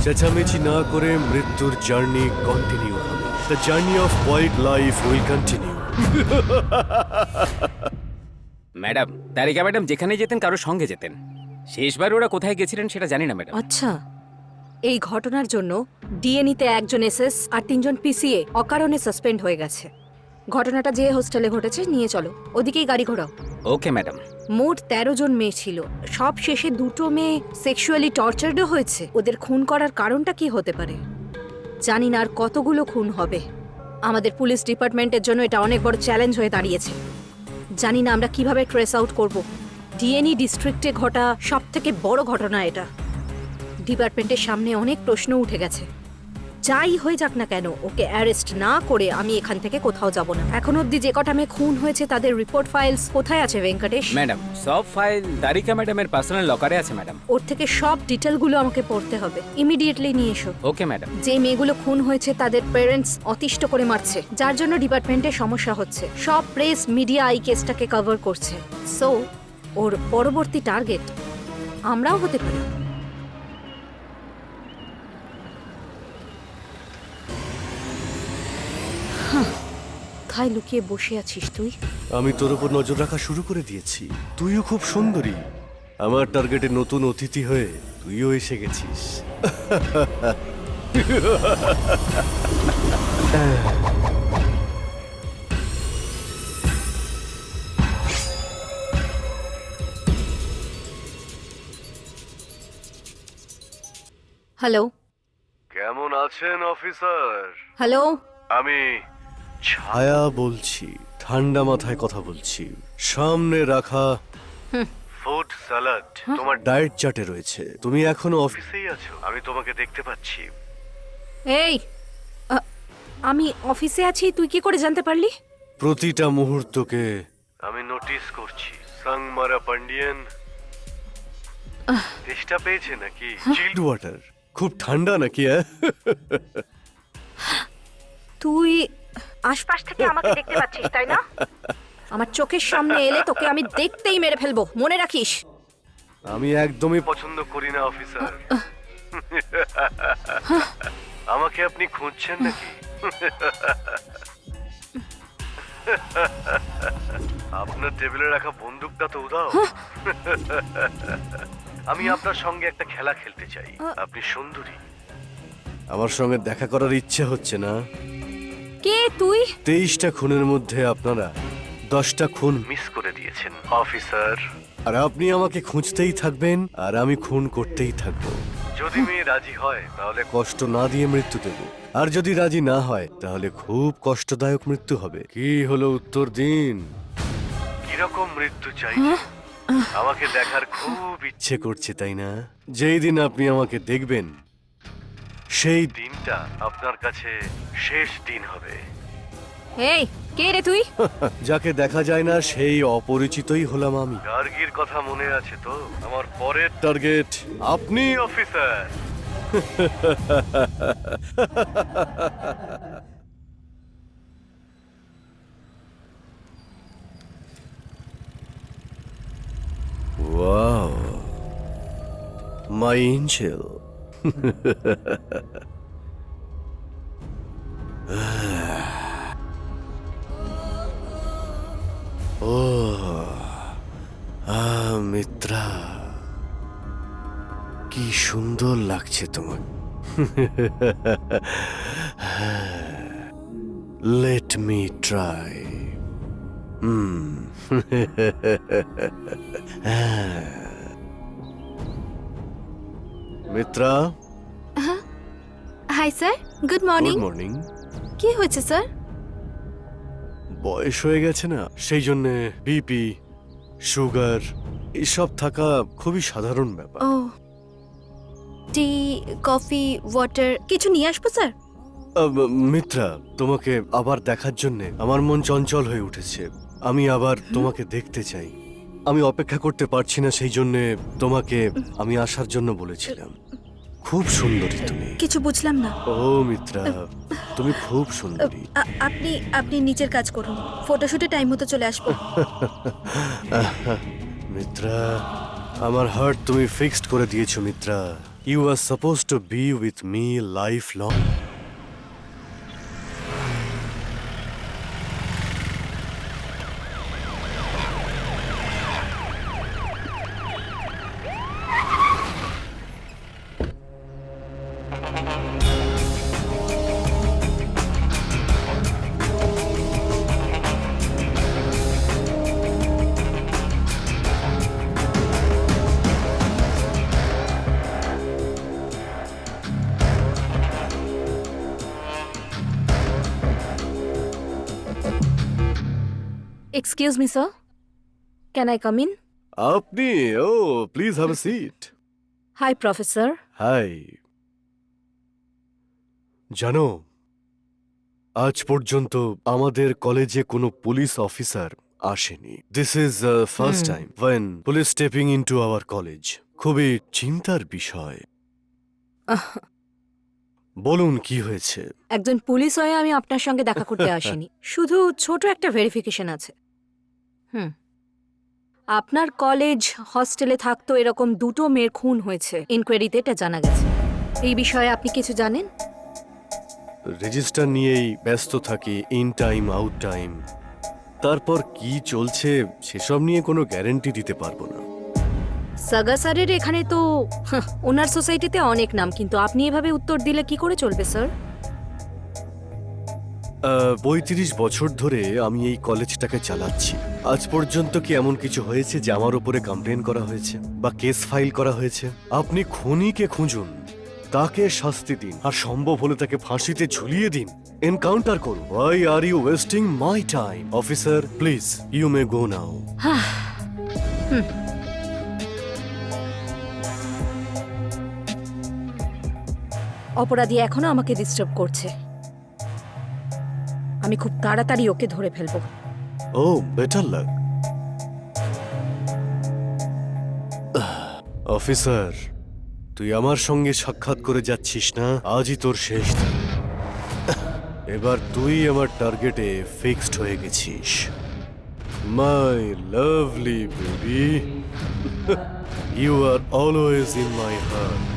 চেঁচামেচি না করে মৃত্যুর জার্নি কন্টিনিউ হবে। The journey of quiet life will continue. Madam, Tarika madam যেখানে যেতেন কারোর সঙ্গে যেতেন। শেষবার ওরা কোথায় গেছিলেন সেটা জানি না ম্যাডাম। আচ্ছা, এই ঘটনার জন্য ডিএনইতে একজন এসএস আর 3 জন পিসিএ অকারণে সাসপেন্ড হয়ে গেছে। ঘটনাটা যে হোস্টেলে ঘটেছে নিয়ে চলো, ওদিকেই গাড়ি ঘোরাও। Okay madam. মোট 13 জন মেয়ে ছিল, সব শেষে 2টো মেয়ে সেক্সুয়ালি টর্চার্ডও হয়েছে। ওদের খুন করার কারণটা কি হতে পারে জানি না, আর কতগুলো খুন হবে। আমাদের পুলিশ ডিপার্টমেন্টের জন্য এটা অনেক বড় চ্যালেঞ্জ হয়ে দাঁড়িয়েছে। জানি না আমরা কিভাবে ট্রেস আউট করব। ডিএনই ডিস্ট্রিক্টে ঘটা সবথেকে বড় ঘটনা এটা। ডিপার্টমেন্টের সামনে অনেক প্রশ্ন উঠে গেছে। যাই হয়ে যাক না কেন, ওকে অ্যারেস্ট না করে আমি এখান থেকে কোথাও যাব না। এখন অবধি যে কটা মেয়ে খুন হয়েছে তাদের রিপোর্ট ফাইলস কোথায় আছে ভেঙ্কটেশ? ম্যাডাম, সব ফাইল তারিকা ম্যাডামের পার্সোনাল লকারে আছে ম্যাডাম। ওর থেকে সব ডিটেলগুলো আমাকে পড়তে হবে। ইমিডিয়েটলি নিয়ে এসো। Okay madam. যে মেয়েগুলো খুন হয়েছে তাদের পেরেন্টস অতিষ্ঠ করে মারছে, যার জন্য ডিপার্টমেন্টে সমস্যা হচ্ছে। সব প্রেস মিডিয়া এই কেসটাকে কভার করছে। সো ওর পরবর্তী টার্গেট আমরাও হতে পারি। কোথায় লুকিয়ে বসে আছিস তুই? আমি তোর উপর নজর রাখা শুরু করে দিয়েছি। তুইও খুব সুন্দরী। আমার টার্গেটে নতুন অতিথি হয়ে তুইও এসে গেছিস। হ্যালো কেমন আছেন অফিসার? হ্যালো, আমি ছায়া বলছি। ঠান্ডা মাথায় কথা বলছি। সামনে রাখা ফুড স্যালাড তোমার ডায়েট চার্টে রয়েছে। তুমি এখনো অফিসেই আছো, আমি তোমাকে দেখতে পাচ্ছি। এই আমি অফিসে আছি, তুই কি করে জানতে পারলি? প্রতিটা মুহূর্তকে আমি নোটিস করছি। সাংমারা পান্ডিয়ান তেষ্টা পেয়েছে নাকি? চিল্ড ওয়াটার খুব ঠান্ডা নাকি? তুই আশপাশ থেকে আমাকে দেখতে পাচ্ছিস তাই না? আমার চোখের সামনে এলে তোকে আমি দেখতেই মেরে ফেলবো, মনে রাখিস। আমি একদমই পছন্দ করি না অফিসার। আমাকে আপনি খুঁজছেন নাকি? আপনার টেবিলে রাখা বন্দুকটা তো উদাও। আমি আপনার সঙ্গে একটা খেলা খেলতে চাই। আপনি সুন্দরী, আমার সঙ্গে দেখা করার ইচ্ছে হচ্ছে না? কে তুই? 23টা খুনের মধ্যে আপনারা 10টা খুন মিস করে দিয়েছেন অফিসার। আর আপনি আমাকে খুঁজতেই থাকবেন আর আমি খুন করতেই থাকবো। যদি মেয়ে রাজি হয় তাহলে কষ্ট না দিয়ে মৃত্যু দেব, আর যদি রাজি না হয় তাহলে খুব কষ্টদায়ক মৃত্যু হবে। কি হলো, উত্তর দিন। কিরকম মৃত্যু চাই? আমাকে দেখার খুব ইচ্ছে করছে তাই না? যেই দিন আপনি আমাকে দেখবেন সেই দিনটা আপনার কাছে শেষ দিন হবে। এই কে রে তুই? যাকে দেখা যায় না সেই অপরিচিতই হলাম আমি। গার্গীর কথা মনে আছে তো? আমার পরের টার্গেট আপনি অফিসার। ওয়াও, মাই এঞ্জেল। ও মিত্রা, কি সুন্দর লাগছে তোমার। Let me try. Mitra. Hi sir, good morning. Good morning. কি হয়েছে স্যার? বয়স হয়ে গেছে না, সেই জন্য বিপি, সুগার এসব থাকা খুবই সাধারণ ব্যাপার। ও, টি, কফি, ওয়াটার কিছু নিয়ে আসবো স্যার? মিত্রা, তোমাকে আবার দেখার জন্য আমার মন চঞ্চল হয়ে উঠেছে। আমি আবার তোমাকে দেখতে চাই। আমি অপেক্ষা করতে পারছি না, সেই জন্য তোমাকে আমি আসার জন্য বলেছিলাম। খুব সুন্দরী তুমি। কিছু বুঝলাম না। ও মিত্রা, তুমি খুব সুন্দরী। আপনি আপনি নিজের কাজ করুন, ফটোশুটে টাইম মতো চলে আসবো। মিত্রা, আমার হার্ট তুমি ফিক্সড করে দিয়েছো Mitra. You are supposed to be with me life long. Excuse me sir, can I come in? আপনি? Oh please have a seat. Hi professor. Hi. জানো, আজ পর্যন্ত আমাদের কলেজে কোনো পুলিশ অফিসার আসেনি। This is first time when police stepping into our college. খুবই চিন্তার বিষয়। বলুন কি হয়েছে? একজন পুলিশ হয়ে আমি আপনার সঙ্গে দেখা করতে আসিনি, শুধু ছোট একটা ভেরিফিকেশন আছে। আপনার কলেজ হস্টেলে থাকতো এরকম দুটো মেয়ের খুন হয়েছে, ইনকোয়ারিতে এটা জানা গেছে। এই বিষয়ে আপনি কিছু জানেন? রেজিস্টার নিয়েই ব্যস্ত থাকি, ইন টাইম আউট টাইম। তারপর কি চলছে সেসব নিয়ে কোনো গ্যারান্টি দিতে পারবো না। সাগা স্যারের এখানে তো ওনার সোসাইটিতে অনেক নাম, কিন্তু আপনি এভাবে উত্তর দিলে কি করে চলবে স্যার? ৩৫ বছর ধরে আমি এই কলেজটাকে চালাচ্ছি। আজ পর্যন্ত কি এমন কিছু হয়েছে যে আমার উপরে কমপ্লেন করা হয়েছে বা কেস ফাইল করা হয়েছে? আপনি খুনিকে খুঁজুন, তাকে শাস্তি দিন, আর সম্ভব হলে তাকে ফাঁসিতে ঝুলিয়ে দিন, এনকাউন্টার করুন। Why are you wasting my time? Officer please, you may go now. অপরাধী এখনো আমাকে ডিস্টার্ব করছে, আমি খুব তাড়াতাড়ি ওকে ধরে ফেলবো। ও বেটার লাক। অফিসার, তুই আমার সঙ্গে সাক্ষাৎ করে যাচ্ছিস না? আজই তোর শেষ দিন। এবার তুই আমার টার্গেটে ফিক্সড হয়ে গেছিস। My lovely baby, you are always in my heart.